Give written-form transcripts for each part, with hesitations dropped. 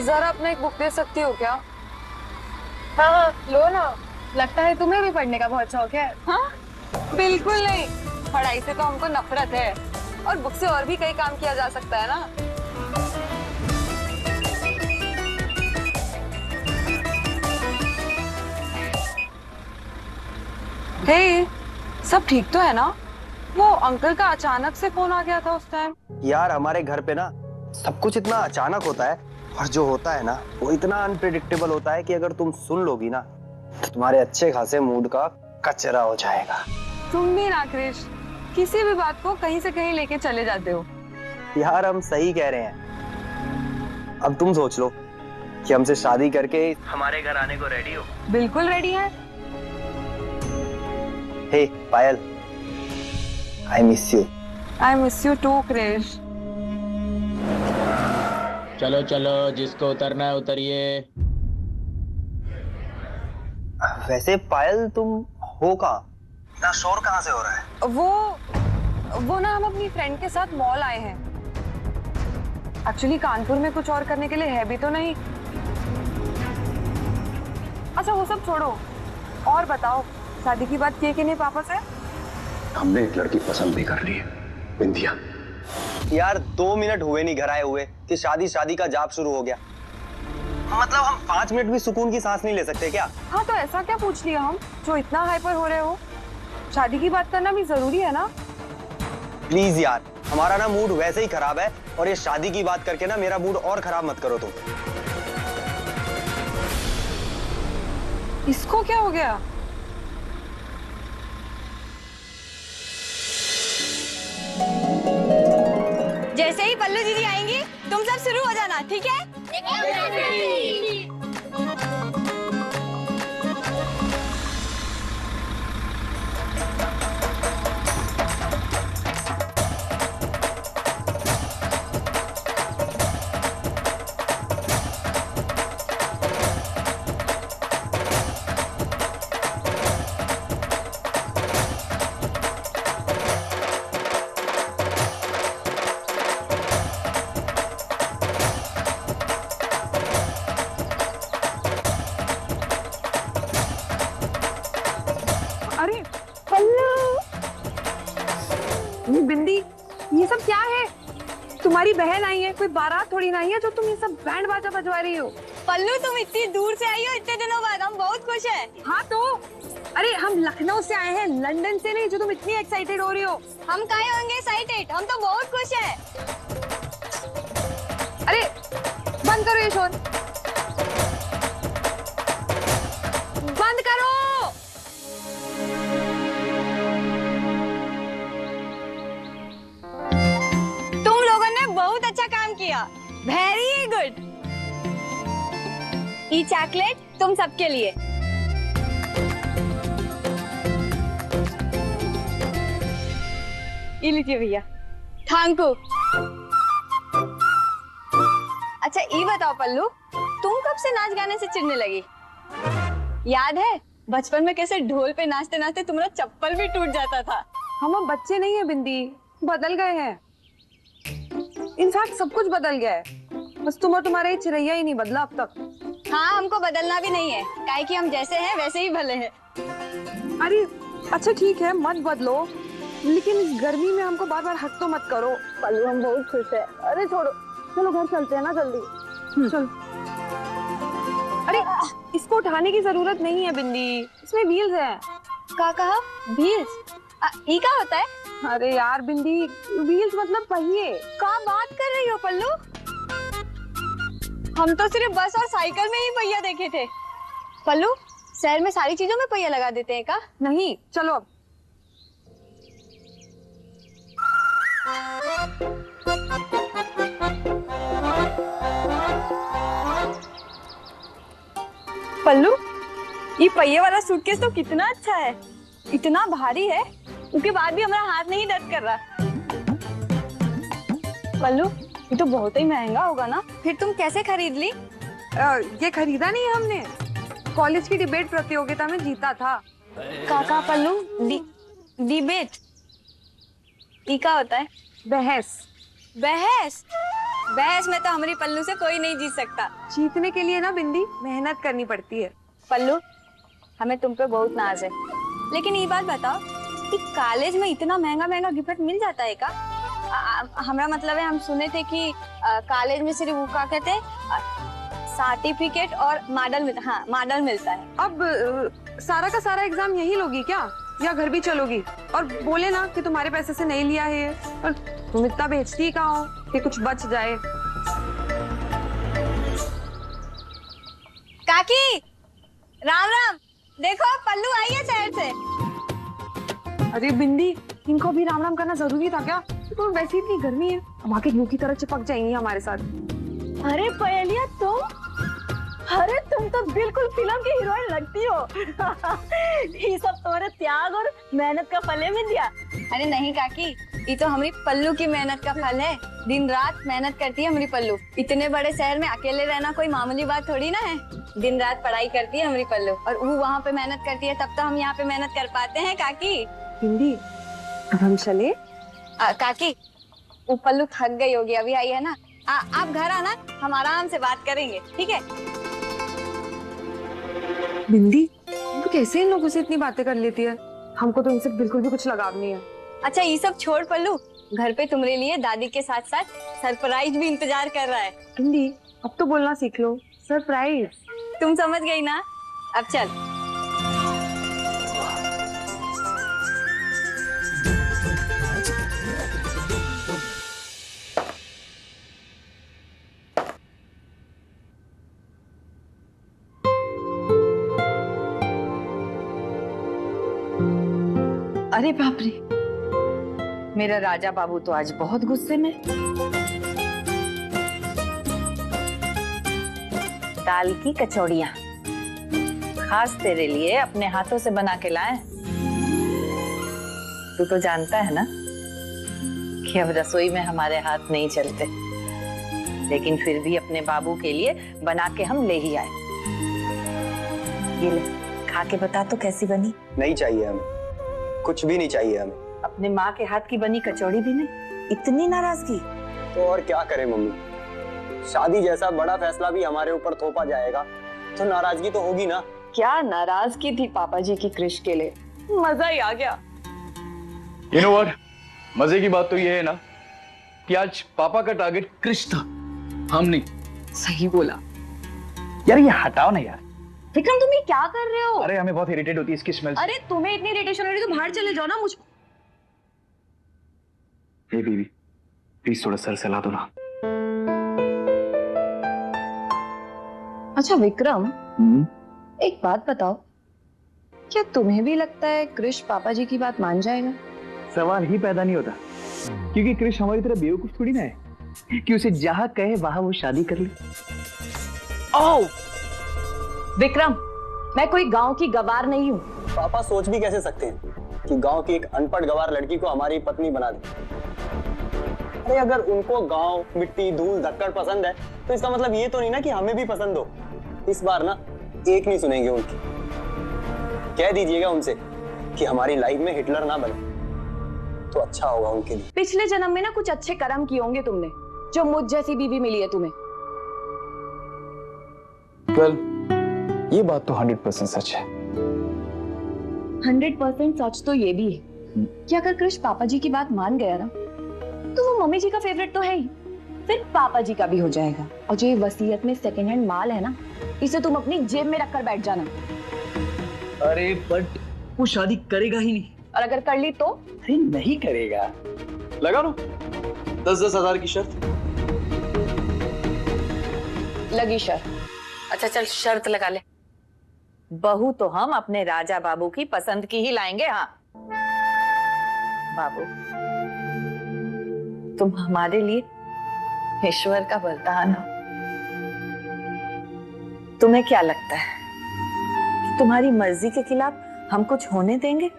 जरा अपना एक बुक दे सकती हो क्या? हाँ हाँ लो ना। लगता है तुम्हें भी पढ़ने का बहुत शौक है। हाँ, बिल्कुल नहीं। पढ़ाई से तो हमको नफरत है, और बुक से और भी कई काम किया जा सकता है ना। हे, सब ठीक तो है ना? वो अंकल का अचानक से फोन आ गया था उस टाइम। यार हमारे घर पे ना सब कुछ इतना अचानक होता है, और जो होता है ना वो इतना अनप्रिडिक्टेबल होता है कि अगर तुम सुन लोगी ना तो तुम्हारे अच्छे खासे मूड का कचरा हो जाएगा। तुम भी ना क्रिश, किसी भी बात को कहीं से कहीं लेके चले जाते हो। यार हम सही कह रहे हैं। अब तुम सोच लो कि हमसे शादी करके हमारे घर आने को रेडी हो। बिल्कुल रेडी है। Hey Payal, I miss you. I miss you too Krish. चलो चलो, जिसको उतरना है उतरिए। वैसे पायल तुम हो कहाँ? इतना शोर कहाँ से हो रहा है? वो ना हम अपनी फ्रेंड के साथ मॉल आए हैं। एक्चुअली कानपुर में कुछ और करने के लिए है भी तो नहीं। अच्छा वो सब छोड़ो, और बताओ शादी की बात की कि नहीं पापा से? हमने एक लड़की पसंद भी कर ली है, बिंदिया। यार 2 मिनट हुए नहीं घर आए हुए कि शादी का जाप शुरू हो गया। मतलब हम 5 मिनट भी सुकून की सांस नहीं ले सकते क्या? हाँ तो ऐसा क्या पूछ लिया हम जो इतना हाइपर हो रहे हो? शादी की बात करना भी जरूरी है ना। प्लीज यार, हमारा ना मूड वैसे ही खराब है, और ये शादी की बात करके ना मेरा मूड और खराब मत करो तुम। इसको क्या हो गया? जैसे ही पल्लू दीदी आएंगी तुम सब शुरू हो जाना, ठीक है? अरे पल्लू, ये बिंदी, ये सब क्या है? तुम्हारी बहन आई है, कोई बारात थोड़ी ना आई है जो तुम ये सब बैंड बाजा बजवा रही हो। पल्लू तुम इतनी दूर से आई हो इतने दिनों बाद, हम बहुत खुश हैं। हाँ तो अरे हम लखनऊ से आए हैं, लंदन से नहीं, जो तुम इतनी एक्साइटेड हो रही हो। हम काहे होंगे एक्साइटेड, हम तो बहुत खुश हैं। अरे बंद करो ये शोर, बंद करो। तुम लोगों ने बहुत अच्छा काम किया, वेरी गुड। ये चॉकलेट तुम सबके लिए। ये लीजिए भैया। Thank you. अच्छा ये बताओ पल्लू, तुम कब से नाच गाने से चिढ़ने लगी? याद है बचपन में कैसे ढोल पे नाचते नाचते तुम्हारा चप्पल भी टूट जाता था। हम अब बच्चे नहीं है बिंदी, बदल गए हैं। इनफैक्ट सब कुछ बदल गया है, बस तुम और तुम्हारा ये चिरैया ही नहीं बदला अब तक। हाँ हमको बदलना भी नहीं है, काहे कि हम जैसे हैं वैसे ही भले हैं। अरे अच्छा ठीक है, मत बदलो, लेकिन इस गर्मी में हमको बार बार हक तो मत करो। पल्लू हम बहुत खुश है। अरे छोड़ो, चलो घर चलते हैं ना जल्दी। चलो। अरे इसको उठाने की जरूरत नहीं है बिंदी, इसमें व्हील्स हैं। का कहा? व्हील्स? ई का होता है? अरे यार बिंदी, व्हील्स मतलब पहिए। का बात कर रही हो पल्लू? हम तो सिर्फ बस और साइकिल में ही पहिया देखे थे। पल्लू शहर में सारी चीजों में पहिया लगा देते हैं का? नहीं, चलो अब। पल्लू ये पहिए वाला सूटकेस तो कितना अच्छा है, इतना भारी है, उसके बाद भी हमारा हाथ नहीं दर्द कर रहा। पल्लू ये तो बहुत ही महंगा होगा ना, फिर तुम कैसे खरीद ली? ये खरीदा नहीं हमने, कॉलेज की डिबेट प्रतियोगिता में जीता था। काका पल्लू डिबेट ई का होता है? बहस। बहस? बहस में तो हमारी पल्लू से कोई नहीं जीत सकता। जीतने के लिए ना बिंदी मेहनत करनी पड़ती है। पल्लू, हमें तुम पे बहुत नाज है, लेकिन ये बात बताओ कि कॉलेज में इतना महंगा महंगा गिफ्ट मिल जाता है का? हमारा मतलब है, हम सुने थे कि कॉलेज में सिर्फ वो क्या कहते हैं, सर्टिफिकेट और मॉडल मिलता, हाँ मॉडल मिलता है। अब सारा का सारा एग्जाम यही लोगी क्या, या घर भी चलोगी? और बोले ना कि तुम्हारे पैसे से नहीं लिया है ये, और तुम इतना बेचती कहाँ हो कि कुछ बच जाए। काकी, राम राम। देखो पल्लू आई है शहर से। अरे बिंदी, इनको भी राम राम करना जरूरी था क्या? तो वैसे इतनी गर्मी है, अब आके ग्लू की तरह चिपक जाएंगी हमारे साथ। अरे पहेलिया तुम, अरे तुम तो बिल्कुल फिल्म की हीरोइन लगती हो। ये सब तुम्हारे त्याग और मेहनत का फल है विद्या। अरे नहीं काकी, ये तो हमारी पल्लू की मेहनत का फल है। दिन रात मेहनत करती है हमारी पल्लू। इतने बड़े शहर में अकेले रहना कोई मामूली बात थोड़ी ना है। दिन रात पढ़ाई करती है हमारी पल्लू, और वो वहाँ पे मेहनत करती है, तब तो हम यहाँ पे मेहनत कर पाते हैं काकी। बिंदी, अब हम चले? काकी, वो पल्लू थक गई होगी, अभी आई है ना। आप घर आना, हम आराम से बात करेंगे, ठीक है? बिंदी, तो कैसे इन लोगों से इतनी बातें कर लेती है? हमको तो इनसे बिल्कुल भी कुछ लगाव नहीं है। अच्छा ये सब छोड़ पल्लू, घर पे तुम्हारे लिए दादी के साथ साथ सरप्राइज भी इंतजार कर रहा है। बिंदी, अब तो बोलना सीख लो। सरप्राइज? तुम समझ गई ना? अब चल। अरे बाप रे, मेरा राजा बाबू तो आज बहुत गुस्से में। दाल की कचौड़ियां खास तेरे लिए अपने हाथों से बना के लाए। तू तो जानता है ना कि अब रसोई में हमारे हाथ नहीं चलते, लेकिन फिर भी अपने बाबू के लिए बना के हम ले ही आए। ये ले, खा के बता तो कैसी बनी। नहीं चाहिए हमें, कुछ भी नहीं चाहिए हमें। अपने माँ के हाथ की बनी कचौड़ी भी नहीं? इतनी नाराजगी? तो और क्या करें मम्मी, शादी जैसा बड़ा फैसला भी हमारे ऊपर थोपा जाएगा तो नाराजगी तो होगी ना। क्या नाराजगी थी पापा जी की क्रिश के लिए, मजा ही आ गया। You know what? मजे की बात तो ये है ना कि आज पापा का टारगेट क्रिश था, हम नहीं। सही बोला। यार ये हटाओ ना यार। विक्रम तुम ये क्या कर रहे हो? अरे हमें बहुत इरिटेट होती है इसकी स्मेल से। अरे तुम्हें इतनी इरिटेशन हो रही है तो बाहर चले जाओ ना। मुझ हे बेबी, प्लीज थोड़ा सर सहला दो ना। अच्छा विक्रम, एक बात बताओ, क्या तुम्हें भी लगता है क्रिश पापा जी की बात मान जाएगा? सवाल ही पैदा नहीं होता, क्योंकि क्रिश हमारी तरह बेवकूफ थोड़ी ना है कि उसे जहां कहे वहां वो शादी कर ले। ओह विक्रम, मैं कोई गांव की गवार नहीं हूँ। पापा सोच भी कैसे सकते हैं कि गांव की एक अनपढ़ गवार लड़की को हमारी पत्नी बना दे। अरे अगर उनको गांव, मिट्टी, धूल, धक्कड़ पसंद है तो इसका मतलब ये तो नहीं ना कि हमें भी पसंद हो। इस बार ना एक नहीं सुनेंगे उनकी। कह दीजिएगा उनसे कि हमारी लाइफ में हिटलर ना बने तो अच्छा होगा उनके लिए। पिछले जन्म में ना कुछ अच्छे कर्म किए होंगे तुमने, जो मुझ जैसी बीवी मिली है तुम्हें। well, ये बात तो 100% सच है। 100% सच तो ये भी है कि अगर क्रिश पापा जी की बात मान गया ना, तो वो मम्मी जी का फेवरेट तो है ही, फिर पापा जी का भी हो जाएगा। और जो ये वसीयत में सेकंड हैंड माल है ना, इसे तुम अपनी जेब में रखकर बैठ जाना। अरे बट वो शादी करेगा ही नहीं। और अगर कर ली तो? अरे नहीं करेगा। लगा लो 10-10 हजार की शर्त। लगी शर्त। अच्छा चल शर्त लगा ले, बहू तो हम अपने राजा बाबू की पसंद की ही लाएंगे। हाँ बाबू, तुम हमारे लिए ईश्वर का वरदान हो। तुम्हें क्या लगता है कि तुम्हारी मर्जी के खिलाफ हम कुछ होने देंगे?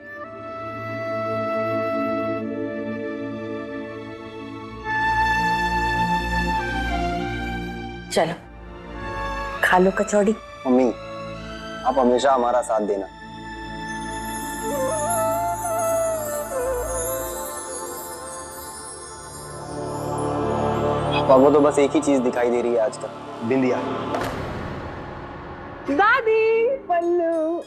चलो खा लो कचौड़ी। मम्मी, आप हमेशा हमारा साथ देना। पापा को तो बस एक ही चीज दिखाई दे रही है आजकल, बिंदिया। दादी पल्लू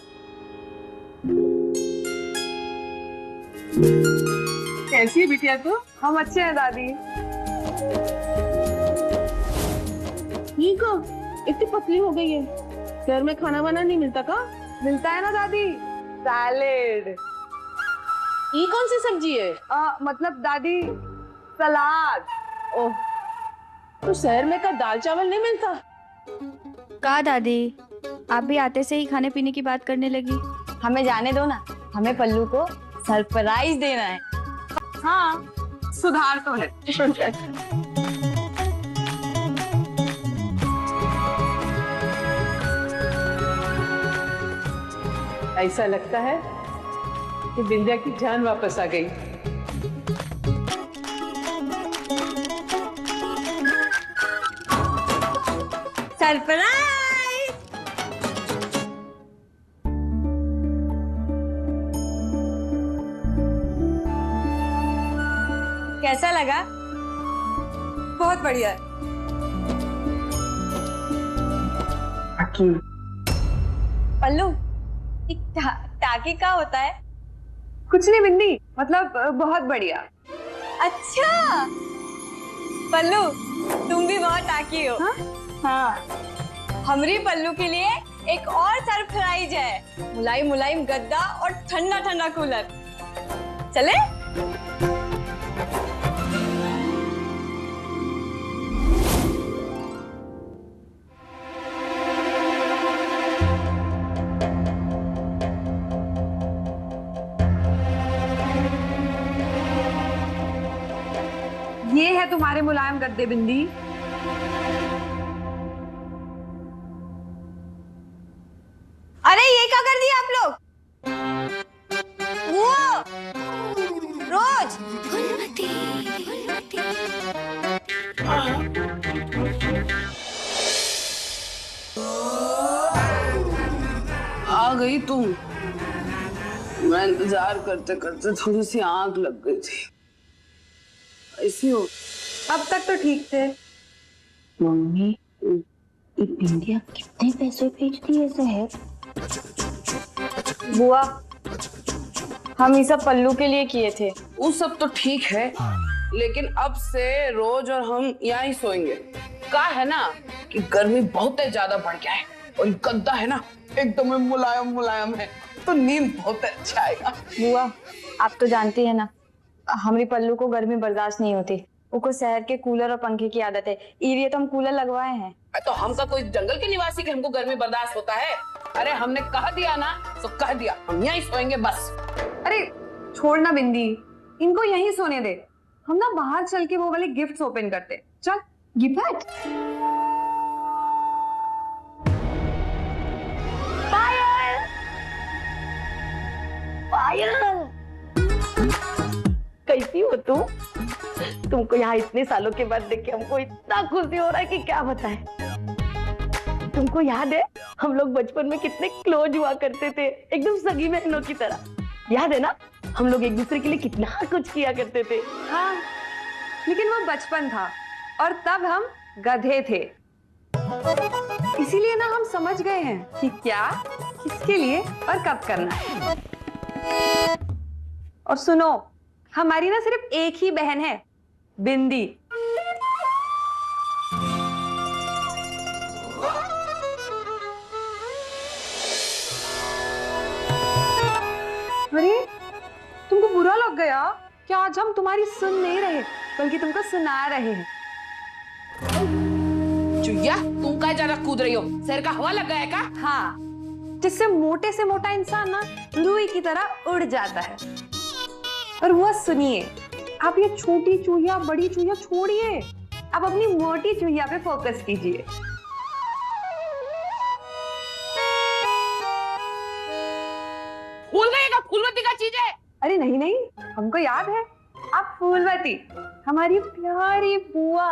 कैसी है बिटिया तू? हम अच्छे हैं दादी। ठीक हो, इतनी पतली हो गई है। घर में खाना वाना नहीं मिलता का? मिलता है ना दादी, सैलेड। ये कौन सी सब्जी है? मतलब दादी सलाद। ओह, तो शहर में का दाल चावल नहीं मिलता? कहा दादी, आप भी आते से ही खाने पीने की बात करने लगी। हमें जाने दो ना, हमें पल्लू को सरप्राइज देना है। हाँ, सुधार तो है। ऐसा लगता है कि बिंदिया की जान वापस आ गई। सरप्राइज! कैसा लगा? बहुत बढ़िया है। पल्लू, टाकी का होता है? कुछ नहीं बिंदी, मतलब बहुत बढ़िया। अच्छा, पल्लू तुम भी बहुत टाकी हो। हाँ, हमरी पल्लू के लिए एक और सरप्राइज है। मुलायम मुलायम गद्दा और ठंडा ठंडा कूलर। चले? ये है तुम्हारे मुलायम गद्दे बिंदी। अरे ये क्या कर दिया आप लोग? वो रोज आ गई तुम। मैं इंतजार करते करते थोड़ी सी आंख लग गई थी। ऐसी हो? अब तक तो ठीक थे। मम्मी, बिंदिया कितने पैसे भेजती है शहर? बुआ, हम ये सब पल्लू के लिए किए थे। वो सब तो ठीक है, लेकिन अब से रोज और हम यहाँ ही सोएंगे। क्या है ना कि गर्मी बहुत ज्यादा बढ़ गया है और गद्दा है ना एकदम मुलायम मुलायम है, तो नींद बहुत अच्छा आएगा। बुआ, आप तो जानती है ना, हमारी पल्लू को गर्मी बर्दाश्त नहीं होती। उसको शहर के कूलर और पंखे की आदत है, इसलिए तो हम कूलर लगवाए हैं। तो हम का कोई जंगल के निवासी के हमको गर्मी बर्दाश्त होता है? अरे हमने कह दिया ना तो कह दिया, हम यहीं सोएंगे बस। अरे छोड़ ना बिंदी, इनको यहीं सोने दे। हम ना बाहर चल के वो वाले गिफ्ट्स ओपन करते। चल। गिफ्ट? पायल! पायल! कैसी हो तुम? तुमको यहाँ इतने सालों के बाद देख के हमको इतना खुशी हो रहा है कि क्या बताएं। तुमको याद है हम लोग बचपन में कितने क्लोज हुआ करते थे, एकदम सगी बहनों की तरह। याद है ना, हम लोग एक दूसरे के लिए कितना कुछ किया करते थे। हाँ, लेकिन वो बचपन था और तब हम गधे थे। इसीलिए ना हम समझ गए हैं कि क्या, किसके लिए और कब करना है। और सुनो, हमारी ना सिर्फ एक ही बहन है, बिंदी। अरे तुमको बुरा लग गया क्या? आज हम तुम्हारी सुन नहीं रहे बल्कि तुमको सुना रहे हैं। चुईया, तुम क्या ज्यादा कूद रही हो? सर का हवा लग गया है क्या? हाँ, जिससे मोटे से मोटा इंसान ना रुई की तरह उड़ जाता है। और वो सुनिए, आप ये छोटी चूहिया बड़ी चूहिया छोड़िए, आप अपनी मोटी चूहिया पे फोकस कीजिए। फूल गए का? फूलवती का चीज है? अरे नहीं नहीं, हमको याद है, आप फूलवती, हमारी प्यारी बुआ।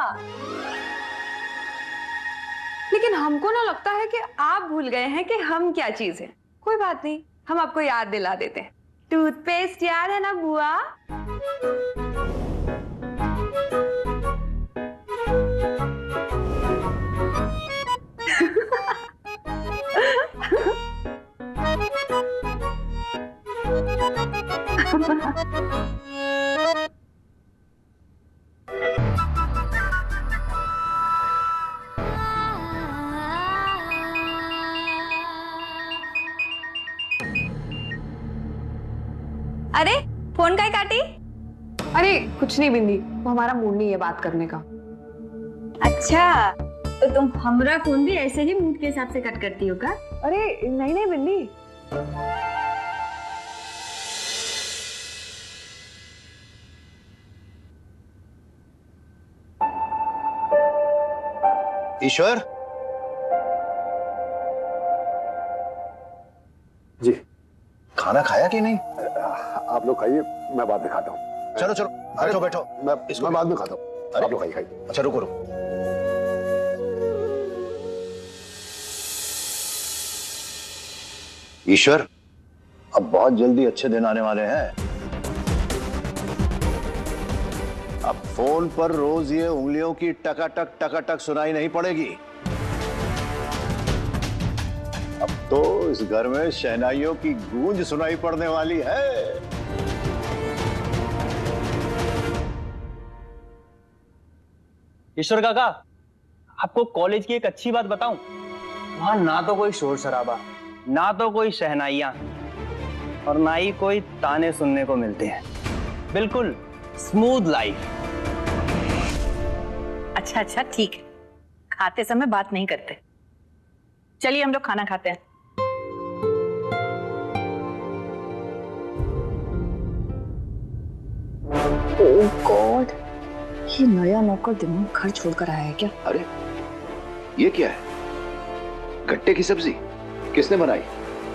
लेकिन हमको ना लगता है कि आप भूल गए हैं कि हम क्या चीज है। कोई बात नहीं, हम आपको याद दिला देते हैं। टूथपेस्ट याद है ना बुआ? अरे फोन का काटी? अरे कुछ नहीं बिंदी, वो हमारा मूड नहीं है बात करने का। अच्छा, तो तुम हमारा फोन भी ऐसे ही मूड के हिसाब से कट करती हो क्या? अरे नहीं नहीं बिंदी, ईश्वर जी। खाना खाया कि नहीं? आप लोग खाइए, मैं बाद में खाता हूँ। चलो चलो बैठो बैठो। मैं बाद में खाता हूँ। अरे आप लोग खाइए। अच्छा रुको रुको। ईश्वर, अब बहुत जल्दी अच्छे दिन आने वाले हैं। अब फोन पर रोज ये उंगलियों की टकाटक सुनाई नहीं पड़ेगी। अब तो इस घर में शहनाइयों की गूंज सुनाई पड़ने वाली है। ईश्वर काका, आपको कॉलेज की एक अच्छी बात बताऊं, वहां ना तो कोई शोर शराबा, ना तो कोई शहनाइयां और ना ही कोई ताने सुनने को मिलते हैं। बिल्कुल स्मूथ लाइफ। अच्छा अच्छा ठीक है, खाते समय बात नहीं करते। चलिए हम लोग खाना खाते हैं। ओह गॉड, ये नया नौकर दिमाग घर छोड़कर आया है क्या? अरे ये क्या है? गट्टे की सब्जी किसने बनाई?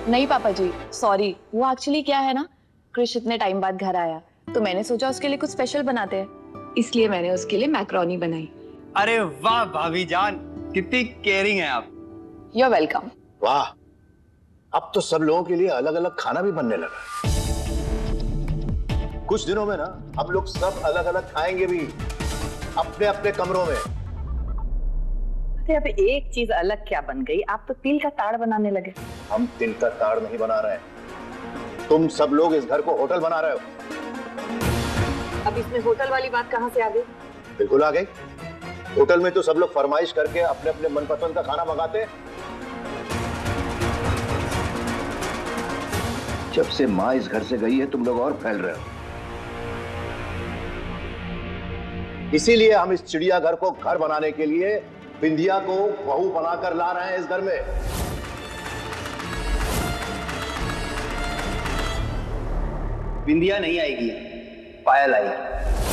नहीं पापा जी, सॉरी। वो एक्चुअली क्या है ना, क्रिश इतने टाइम बाद घर आया तो मैंने सोचा उसके लिए कुछ स्पेशल बनाते हैं, इसलिए मैंने उसके लिए मैक्रोनी बनाई। अरे वाह भाभी जान, कितनी केयरिंग है आप। You are welcome. वाह, अब तो सब लोगों के लिए अलग अलग खाना भी बनने लगा। कुछ दिनों में ना हम लोग सब अलग अलग खाएंगे भी, अपने अपने कमरों में। अरे अब एक चीज अलग क्या बन गई, आप तो तिल का ताड़ बनाने लगे। हम तिल का ताड़ नहीं बना रहे हैं, तुम सब लोग इस घर को होटल बना रहे हो। अब इसमें होटल वाली बात कहाँ से आ गई? बिल्कुल आ गई। होटल में तो सब लोग फरमाइश करके अपने अपने मनपसंद का खाना मंगाते हैं। जब से माँ इस घर से गई है तुम लोग और फैल रहे हो। इसीलिए हम इस चिड़ियाघर को घर बनाने के लिए बिंदिया को बहू बनाकर ला रहे हैं इस घर में। बिंदिया नहीं आएगी, पायल आएगी।